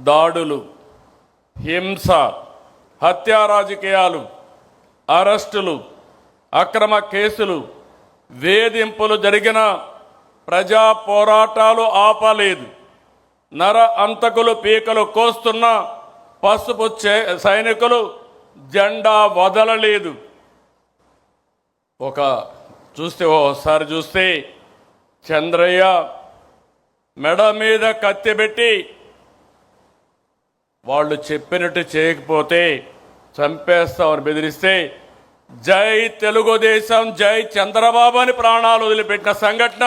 దాడులు, హింస, హత్యా రాజకీయాలు, అరెస్టులు, అక్రమ కేసులు, వేధింపులు జరిగిన ప్రజా పోరాటాలు ఆపలేదు. నర అంతకులు పీకలు కోస్తున్న పసుపు సైనికులు జెండా వదలలేదు. ఓసారి చూస్తే చంద్రయ్య మెడ మీద కత్తి పెట్టి వాళ్ళు చెప్పినట్టు చేయకపోతే చంపేస్తామని బెదిరిస్తే జై తెలుగుదేశం, జై చంద్రబాబు అని ప్రాణాలు వదిలిపెట్టిన సంఘటన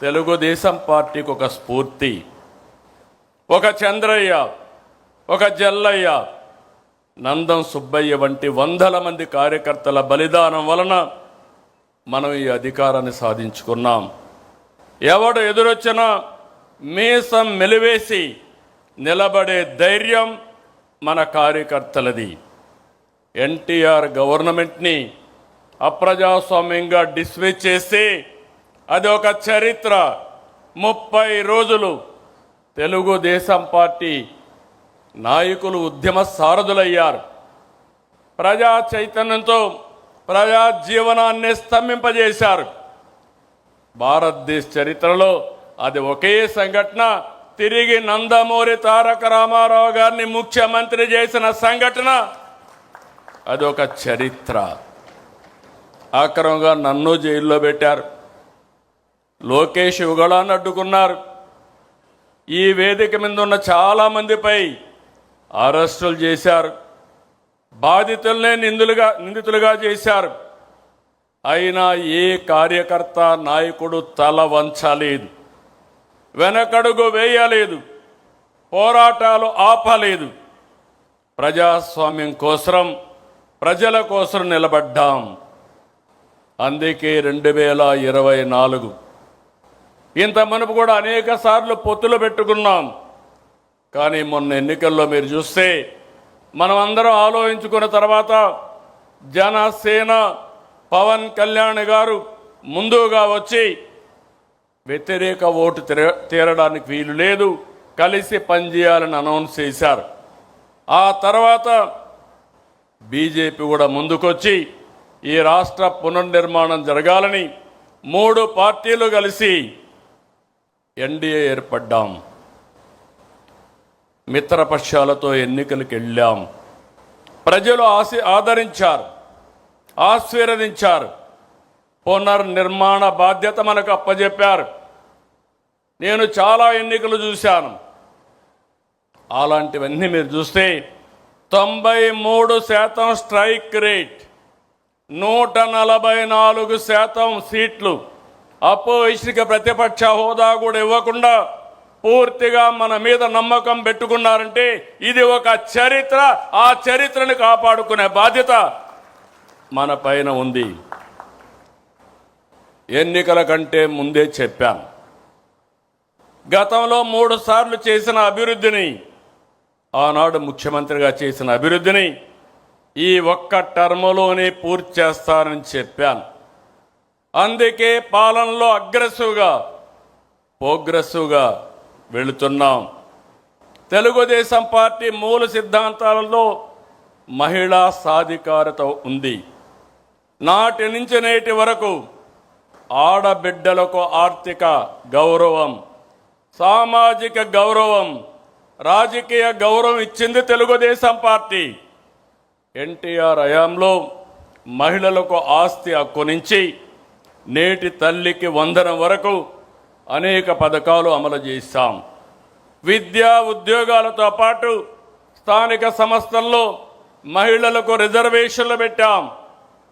తెలుగుదేశం పార్టీకి ఒక స్ఫూర్తి. ఒక చంద్రయ్య, ఒక జల్లయ్య, నందం సుబ్బయ్య వంటి వందల మంది కార్యకర్తల బలిదానం వలన మనం ఈ అధికారాన్ని సాధించుకున్నాం. ఎవడు ఎదురొచ్చినా మీసం మెలివేసి నిలబడే ధైర్యం మన కార్యకర్తలది. ఎన్టీఆర్ గవర్నమెంట్ని అప్రజాస్వామ్యంగా డిస్మిస్ చేసి అది ఒక చరిత్ర. 30 రోజులు తెలుగుదేశం పార్టీ నాయకులు ఉద్యమ సారథులయ్యారు. ప్రజా చైతన్యంతో ప్రజా జీవనాన్ని స్తంభింపజేశారు. భారతదేశ చరిత్రలో అది ఒకే సంఘటన. తిరిగి నందమూరి తారక రామారావు గారిని ముఖ్యమంత్రి చేసిన సంఘటన అది ఒక చరిత్ర. అక్రమంగా నన్ను జైల్లో పెట్టారు. లోకేష్ యుగళాన్ని అడ్డుకున్నారు. ఈ వేదిక మీద ఉన్న చాలామందిపై అరెస్టులు చేశారు. బాధితులనే నిందితులుగా చేశారు. అయినా ఏ కార్యకర్త నాయకుడు తల వంచలేదు, వెనకడుగు వేయలేదు, పోరాటాలు ఆపలేదు. ప్రజాస్వామ్యం కోసం, ప్రజల కోసం నిలబడ్డాం. అందుకే 2024 ఇంత మునుపు కూడా అనేక సార్లు పొత్తులు పెట్టుకున్నాం. కానీ మొన్న ఎన్నికల్లో మీరు చూస్తే మనం అందరం ఆలోచించుకున్న తర్వాత జనసేన పవన్ కళ్యాణ్ గారు ముందుగా వచ్చి వ్యతిరేక ఓటు తీరడానికి వీలు లేదు, కలిసి పనిచేయాలని అనౌన్స్ చేశారు. ఆ తర్వాత బీజేపీ కూడా ముందుకొచ్చి ఈ రాష్ట్ర పునర్నిర్మాణం జరగాలని 3 పార్టీలు కలిసి ఎన్డీఏ ఏర్పడ్డాం. మిత్రపక్షాలతో ఎన్నికలకు వెళ్ళాం. ప్రజలు ఆదరించారు, ఆశీర్వదించారు. పునర్నిర్మాణ బాధ్యత మనకు అప్పజెప్పారు. నేను చాలా ఎన్నికలు చూశాను. అలాంటివన్నీ మీరు చూస్తే 93% స్ట్రైక్ రేట్, 144% సీట్లు, అపోజిషన్కి ప్రతిపక్ష హోదా కూడా ఇవ్వకుండా పూర్తిగా మన మీద నమ్మకం పెట్టుకున్నారంటే ఇది ఒక చరిత్ర. ఆ చరిత్రను కాపాడుకునే బాధ్యత మన పైన ఉంది. ఎన్నికల కంటే ముందే చెప్పాను, గతంలో 3 సార్లు చేసిన అభివృద్ధిని, ఆనాడు ముఖ్యమంత్రిగా చేసిన అభివృద్ధిని ఈ ఒక్క టర్మ్లోనే పూర్తి చేస్తానని చెప్పాను. అందుకే పాలనలో ప్రోగ్రెసివ్గా వెళుతున్నాం. తెలుగుదేశం పార్టీ మూల సిద్ధాంతాలలో మహిళా సాధికారత ఉంది. నాటి నుంచి నేటి వరకు ఆడబిడ్డలకు ఆర్థిక గౌరవం, సామాజిక గౌరవం, రాజకీయ గౌరవం ఇచ్చింది తెలుగుదేశం పార్టీ. ఎన్టీఆర్ హయాంలో మహిళలకు ఆస్తి హక్కు నుంచి నేటి తల్లికి వందనం వరకు అనేక పథకాలు అమలు చేశాం. విద్యా ఉద్యోగాలతో పాటు స్థానిక సంస్థల్లో మహిళలకు రిజర్వేషన్లు పెట్టాం.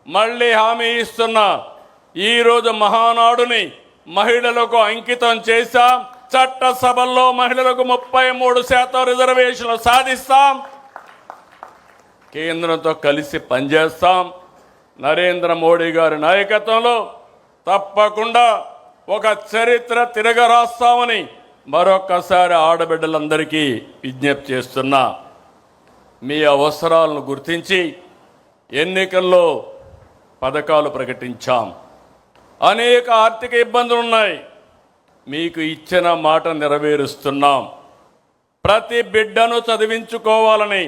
మళ్ళీ హామీ ఇస్తున్నా, ఈరోజు మహానాడుని మహిళలకు అంకితం చేశాం. చట్టసభల్లో మహిళలకు 33% రిజర్వేషన్లు సాధిస్తాం. కేంద్రంతో కలిసి పనిచేస్తాం. నరేంద్ర మోడీ గారి నాయకత్వంలో తప్పకుండా ఒక చరిత్ర తిరగరాస్తామని మరొక్కసారి ఆడబిడ్డలందరికీ విజ్ఞప్తి చేస్తున్నా. మీ అవసరాలను గుర్తించి ఎన్నికల్లో పథకాలు ప్రకటించాం. అనేక ఆర్థిక ఇబ్బందులు ఉన్నాయి, మీకు ఇచ్చిన మాట నెరవేరుస్తున్నాం. ప్రతి బిడ్డను చదివించుకోవాలని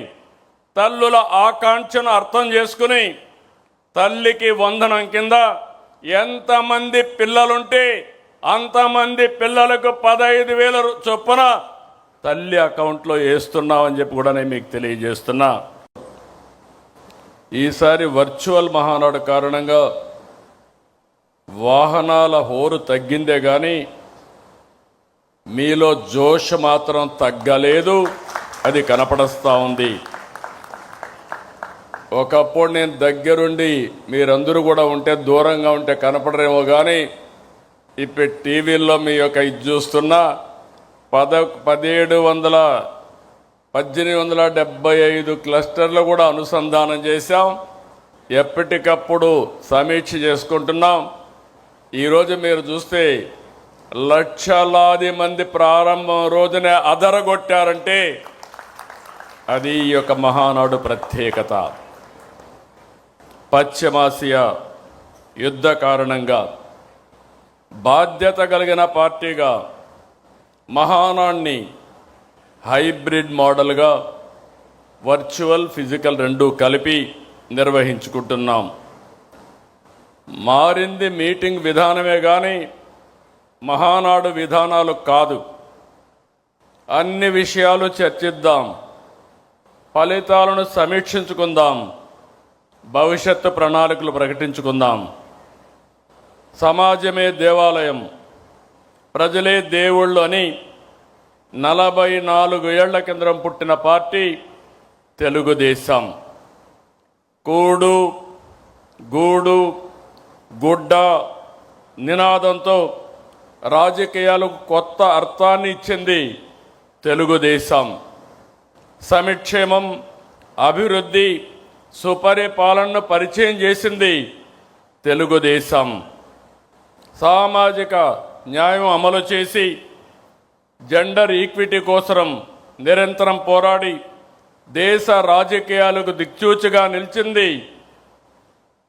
తల్లుల ఆకాంక్షను అర్థం చేసుకుని తల్లికి వందనం కింద ఎంతమంది పిల్లలుంటే అంతమంది పిల్లలకు 15,000 చొప్పున తల్లి అకౌంట్లో వేస్తున్నామని చెప్పి కూడా నేను మీకు తెలియజేస్తున్నా. ఈసారి వర్చువల్ మహానాడు కారణంగా వాహనాల హోరు తగ్గిందే కానీ మీలో జోష్ మాత్రం తగ్గలేదు, అది కనపడస్తా ఉంది. ఒకప్పుడు నేను దగ్గరుండి మీరందరూ కూడా ఉంటే దూరంగా ఉంటే కనపడరేమో కానీ ఇప్పుడు టీవీల్లో మీ యొక్క ఇది చూస్తున్నా 1875 క్లస్టర్లు కూడా అనుసంధానం చేశాం. ఎప్పటికప్పుడు సమీక్ష చేసుకుంటున్నాం. ఈరోజు మీరు చూస్తే లక్షలాది మంది ప్రారంభం రోజునే అదరగొట్టారంటే అది ఈ యొక్క మహానాడు ప్రత్యేకత. పశ్చిమాసియా యుద్ధ కారణంగా బాధ్యత కలిగిన పార్టీగా మహానాడిని హైబ్రిడ్ మోడల్గా వర్చువల్ ఫిజికల్ రెండూ కలిపి నిర్వహించుకుంటున్నాం. మారింది మీటింగ్ విధానమే కానీ మహానాడు విధానాలు కాదు. అన్ని విషయాలు చర్చిద్దాం, ఫలితాలను సమీక్షించుకుందాం, భవిష్యత్తు ప్రణాళికలు ప్రకటించుకుందాం. సమాజమే దేవాలయం, ప్రజలే దేవుళ్ళు అని 44 ఏళ్ల కిందం పుట్టిన పార్టీ తెలుగుదేశం. కూడు గూడు గుడ్డ నినాదంతో రాజకీయాలకు కొత్త అర్థాన్ని ఇచ్చింది తెలుగుదేశం. సంక్షేమం, అభివృద్ధి, సుపరిపాలనను పరిచయం చేసింది తెలుగుదేశం. సామాజిక న్యాయం అమలు చేసి జెండర్ ఈక్విటీ కోసం నిరంతరం పోరాడి దేశ రాజకీయాలకు దిక్సూచిగా నిలిచింది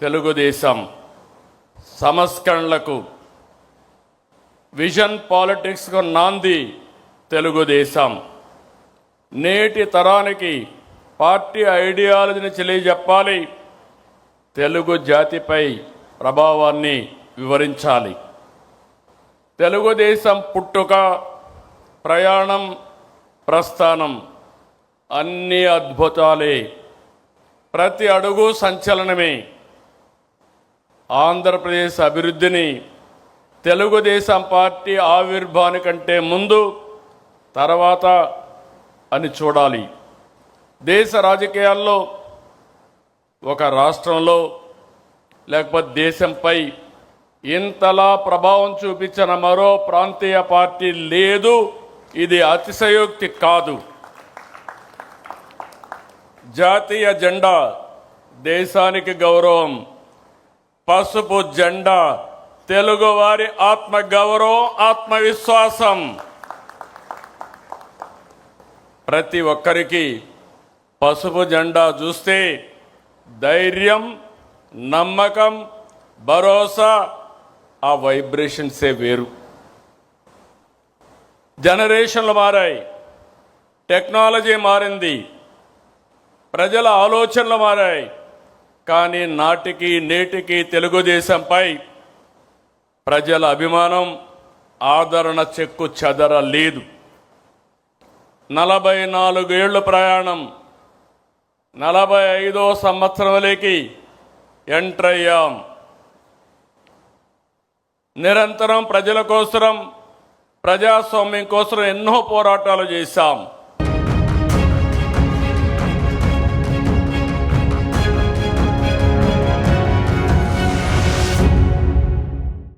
తెలుగుదేశం. సంస్కరణలకు, విజన్ పాలిటిక్స్కు నాంది తెలుగుదేశం. నేటి తరానికి పార్టీ ఐడియాలజీని తెలియజెప్పాలి, తెలుగు జాతిపై ప్రభావాన్ని వివరించాలి. తెలుగుదేశం పుట్టుక, ప్రయాణం, ప్రస్థానం అన్నీ అద్భుతాలే, ప్రతి అడుగు సంచలనమే. ఆంధ్రప్రదేశ్ అభివృద్ధిని తెలుగుదేశం పార్టీ ఆవిర్భావానికంటే ముందు తర్వాత అని చూడాలి. దేశ రాజకీయాల్లో ఒక రాష్ట్రంలో లేకపోతే దేశంపై ఇంతలా ప్రభావం చూపించిన మరో ప్రాంతీయ పార్టీ లేదు. ఇది అతిశయోక్తి కాదు. జాతీయ జెండా దేశానికి గౌరవం, పసుపు జెండా తెలుగువారి ఆత్మ గౌరవం, ఆత్మవిశ్వాసం. ప్రతి ఒక్కరికి పసుపు జెండా చూస్తే ధైర్యం, నమ్మకం, భరోసా, ఆ వైబ్రేషన్సే వేరు. జనరేషన్లు మారాయి, టెక్నాలజీ మారింది, ప్రజల ఆలోచనలు మారాయి. కానీ నాటికి నేటికి తెలుగుదేశంపై ప్రజల అభిమానం, ఆదరణ చెక్కు చెదరలేదు. 44 ఏళ్ళు ప్రయాణం, 45వ సంవత్సరంలోకి ఎంటర్ అయ్యాం. నిరంతరం ప్రజల కోసం, ప్రజాస్వామ్యం కోసం ఎన్నో పోరాటాలు చేశాం.